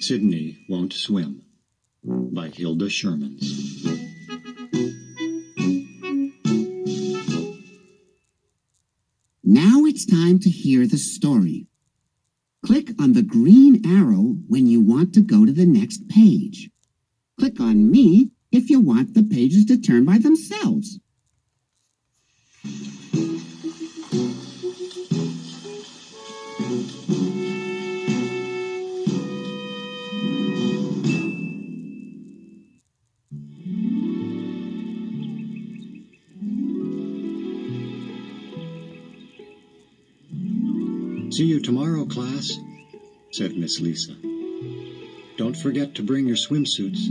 Sidney Won't Swim by Hilde Schuurmans. Now it's time to hear the story. Click on the green arrow when you want to go to the next page. Click on me if you want the pages to turn by themselves. See you tomorrow, class, said Miss Lisa. Don't forget to bring your swimsuits.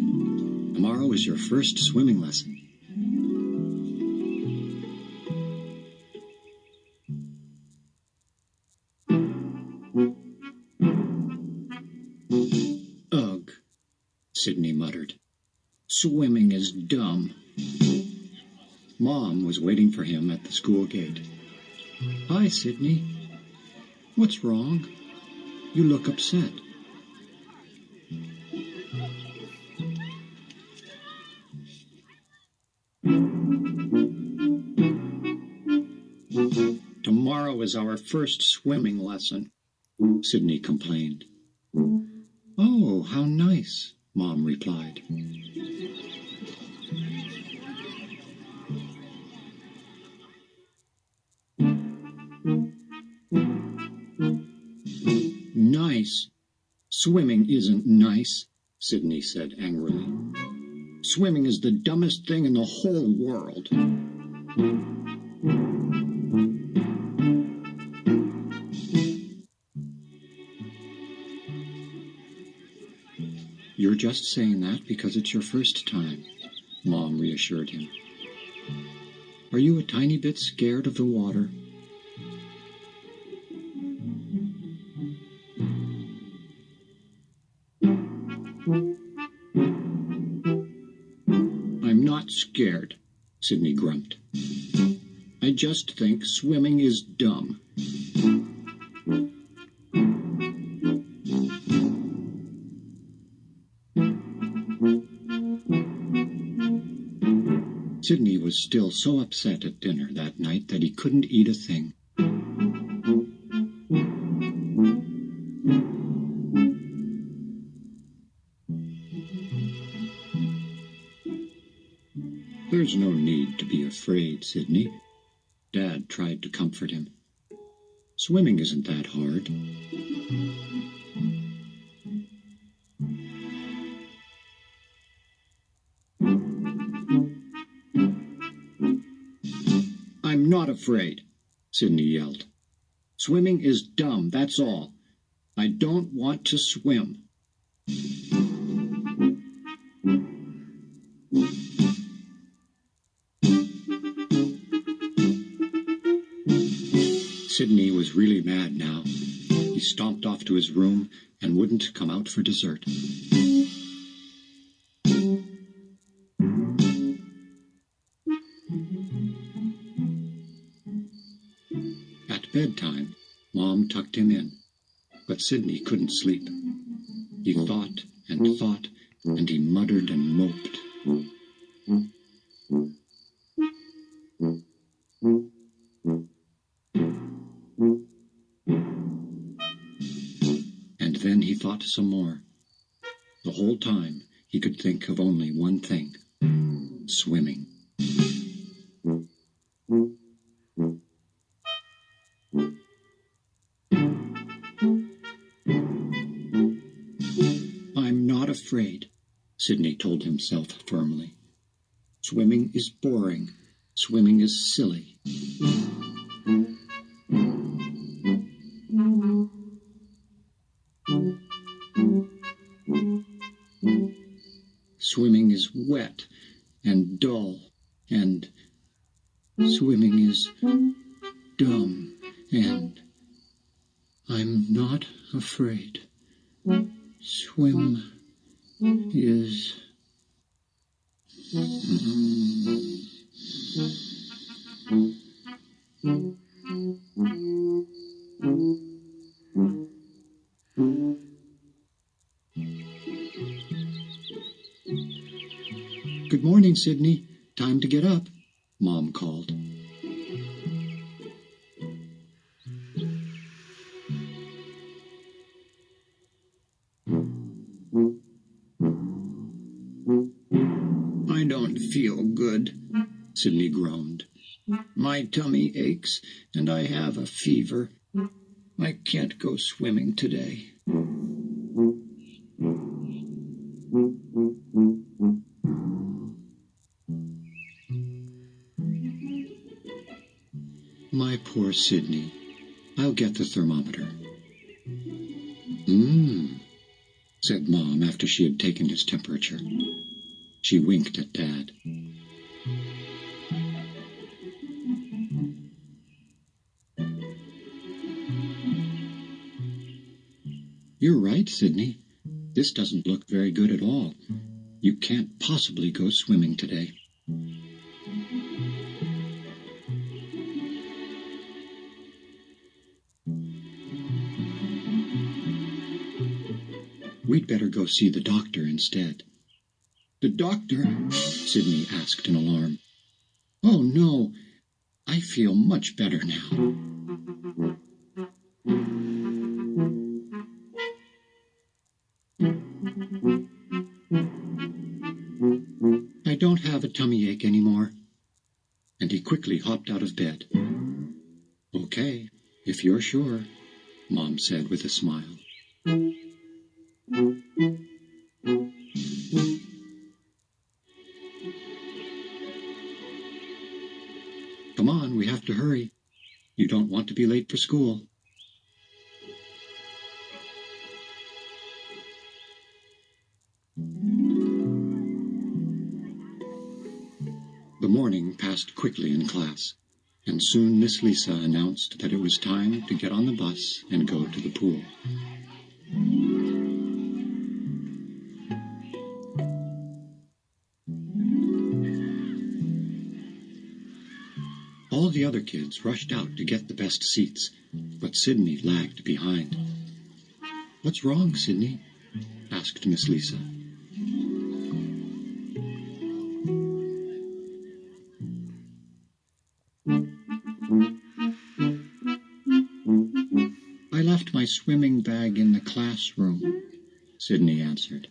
Tomorrow is your first swimming lesson. Ugh, Sidney muttered. Swimming is dumb. Mom was waiting for him at the school gate. Hi, Sidney. What's wrong? You look upset. Tomorrow is our first swimming lesson, Sidney complained. Oh, how nice, Mom replied. Nice. Swimming isn't nice, Sidney said angrily. Swimming is the dumbest thing in the whole world. You're just saying that because it's your first time, Mom reassured him. Are you a tiny bit scared of the water? I'm not scared, Sidney grumped. I just think swimming is dumb. Sidney was still so upset at dinner that night that he couldn't eat a thing. There's no need to be afraid, Sidney. Dad tried to comfort him. Swimming isn't that hard. I'm not afraid, Sidney yelled. Swimming is dumb, that's all. I don't want to swim. Sidney was really mad now. He stomped off to his room and wouldn't come out for dessert. At bedtime, Mom tucked him in, but Sidney couldn't sleep. He thought, and he muttered and moped. And then he thought some more. The whole time, he could think of only one thing: swimming. I'm not afraid, Sidney told himself firmly. Swimming is boring. Swimming is silly. Swimming is wet and dull, and swimming is dumb, and I'm not afraid. Swim is... morning, Sidney. Time to get up, Mom called. I don't feel good, Sidney groaned. My tummy aches, and I have a fever. I can't go swimming today. My poor Sidney. I'll get the thermometer. Said Mom after she had taken his temperature. She winked at Dad. You're right, Sidney. This doesn't look very good at all. You can't possibly go swimming today. We'd better go see the doctor instead. The doctor? Sidney asked in alarm. Oh, no. I feel much better now. I don't have a tummy ache anymore. And he quickly hopped out of bed. Okay, if you're sure, Mom said with a smile. Come on, we have to hurry. You don't want to be late for school. The morning passed quickly in class, and soon Miss Lisa announced that it was time to get on the bus and go to the pool. All the other kids rushed out to get the best seats, but Sidney lagged behind. What's wrong, Sidney? Asked Miss Lisa. I left my swimming bag in the classroom, Sidney answered.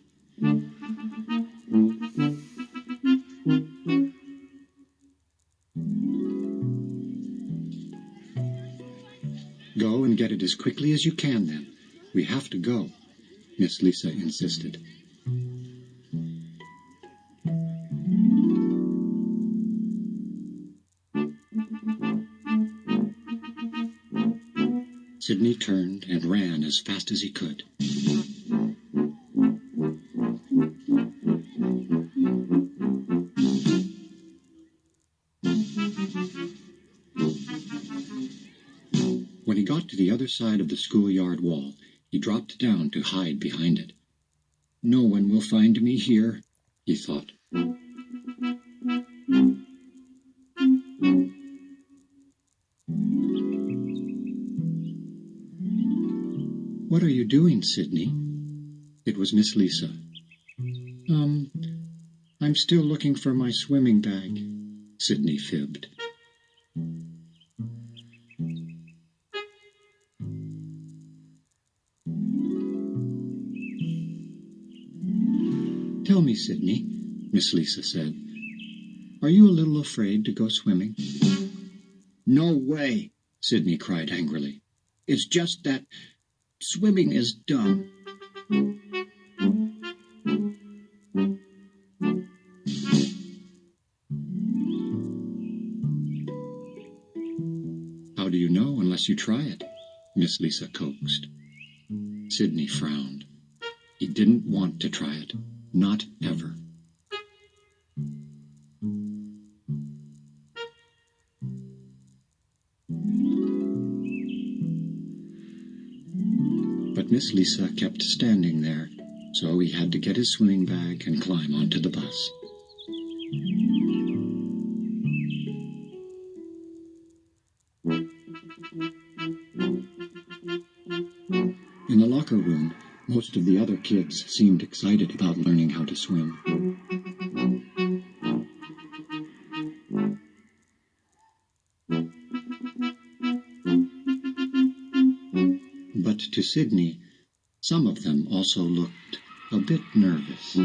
Go and get it as quickly as you can, then. We have to go, Miss Lisa insisted. Sidney turned and ran as fast as he could. When he got to the other side of the schoolyard wall, he dropped down to hide behind it. No one will find me here, he thought. What are you doing, Sidney? It was Miss Lisa. I'm still looking for my swimming bag, Sidney fibbed. Tell me, Sidney, Miss Lisa said, are you a little afraid to go swimming? No way, Sidney cried angrily. It's just that swimming is dumb. How do you know unless you try it? Miss Lisa coaxed. Sidney frowned. He didn't want to try it. Not ever. But Miss Lisa kept standing there, so he had to get his swimming bag and climb onto the bus. In the locker room, most of the other kids seemed excited about learning how to swim. to Sidney, some of them also looked a bit nervous.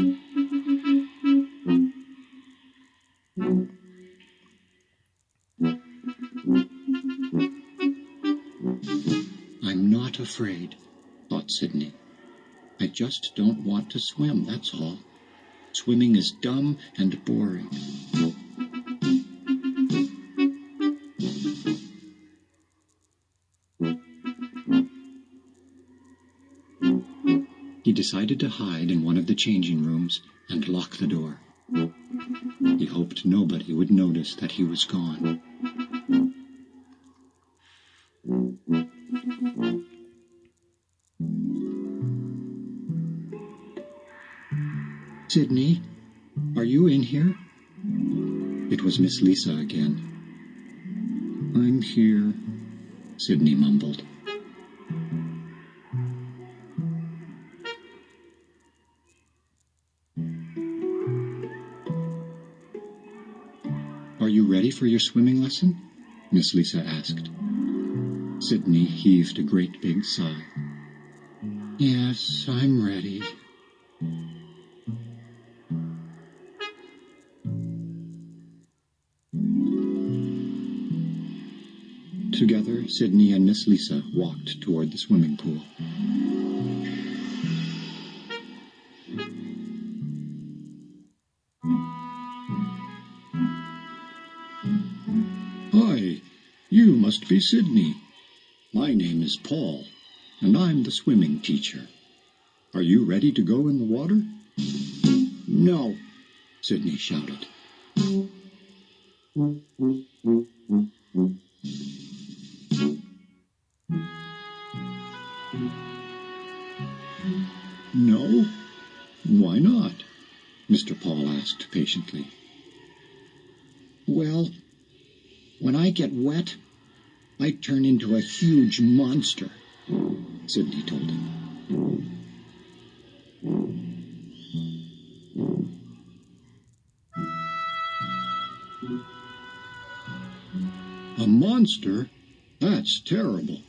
I'm not afraid, thought Sidney. I just don't want to swim, that's all. Swimming is dumb and boring. He decided to hide in one of the changing rooms and lock the door. He hoped nobody would notice that he was gone. Sidney, are you in here? It was Miss Lisa again. I'm here, Sidney mumbled. Are you ready for your swimming lesson? Miss Lisa asked. Sidney heaved a great big sigh. Yes, I'm ready. Together, Sidney and Miss Lisa walked toward the swimming pool. Hi, you must be Sidney. My name is Paul, and I'm the swimming teacher. Are you ready to go in the water? No, Sidney shouted. No? Why not? Mr. Paul asked patiently. Well, when I get wet, I turn into a huge monster, Sidney told him. A monster? That's terrible.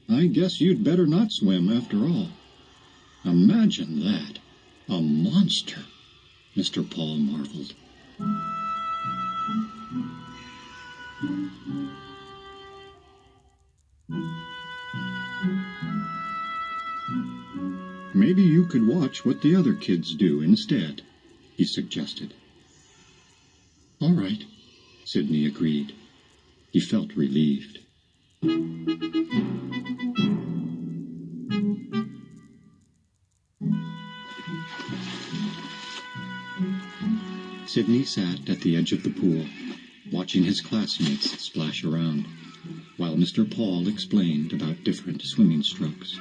I guess you'd better not swim after all. Imagine that. A monster, Mr. Paul marveled. Maybe you could watch what the other kids do instead, he suggested. All right, Sidney agreed. He felt relieved. Sidney sat at the edge of the pool, watching his classmates splash around, while Mr. Paul explained about different swimming strokes.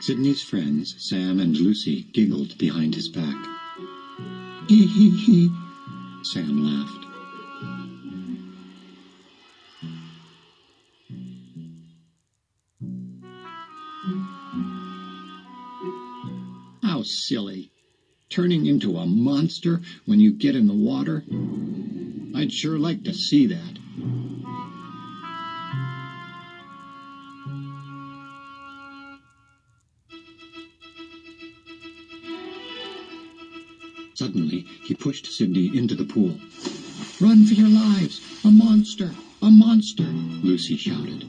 Sidney's friends, Sam and Lucy, giggled behind his back. Hee hee hee, Sam laughed. How silly. Turning into a monster when you get in the water? I'd sure like to see that. Suddenly, he pushed Sidney into the pool. Run for your lives! A monster! A monster! Lucy shouted.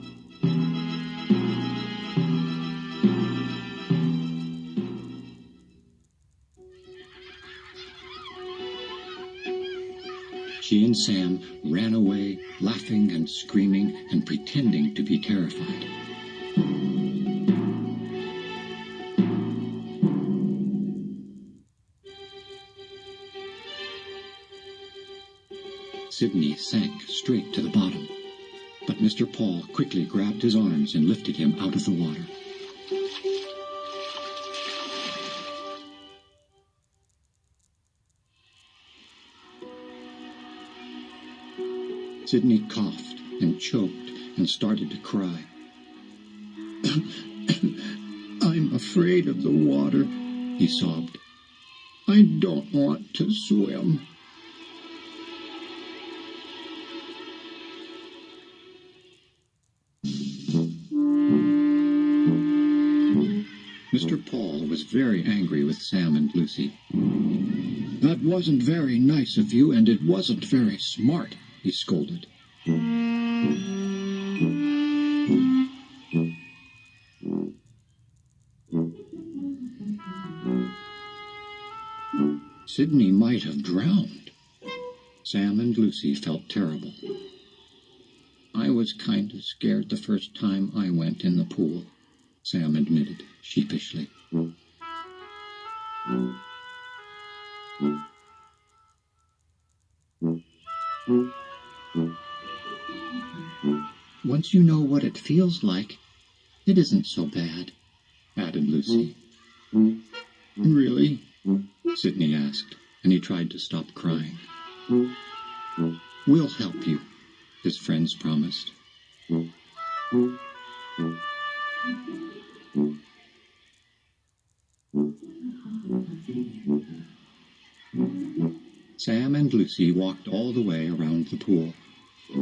She and Sam ran away, laughing and screaming and pretending to be terrified. Sidney sank straight to the bottom, but Mr. Paul quickly grabbed his arms and lifted him out of the water. Sidney coughed and choked and started to cry. I'm afraid of the water, he sobbed. I don't want to swim. Mr. Paul was very angry with Sam and Lucy. That wasn't very nice of you, and it wasn't very smart, he scolded. Sidney might have drowned. Sam and Lucy felt terrible. I was kind of scared the first time I went in the pool, Sam admitted sheepishly. Once you know what it feels like, it isn't so bad, added Lucy. Really? Sidney asked, and he tried to stop crying. We'll help you, his friends promised. Sam and Lucy walked all the way around the pool,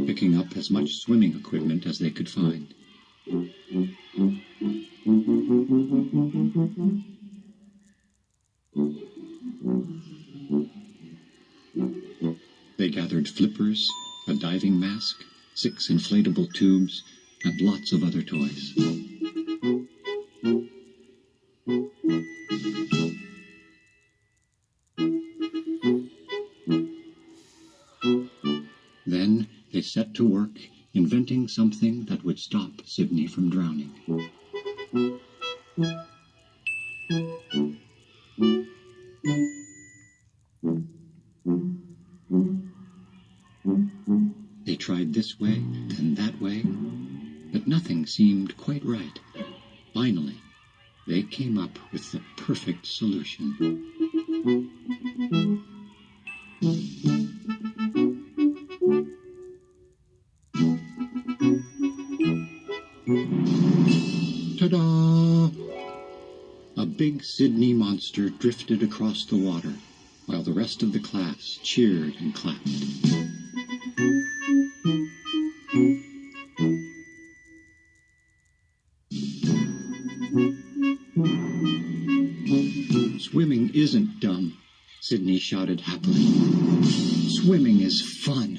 picking up as much swimming equipment as they could find. They gathered flippers, a diving mask, 6 inflatable tubes, and lots of other toys. Then they set to work inventing something that would stop Sidney from drowning. They tried this way, then that way, but nothing seemed quite right. Finally, they came up with the perfect solution. Ta-da! A big Sidney monster drifted across the water, while the rest of the class cheered and clapped. Swimming isn't dumb, Sidney shouted happily. Swimming is fun.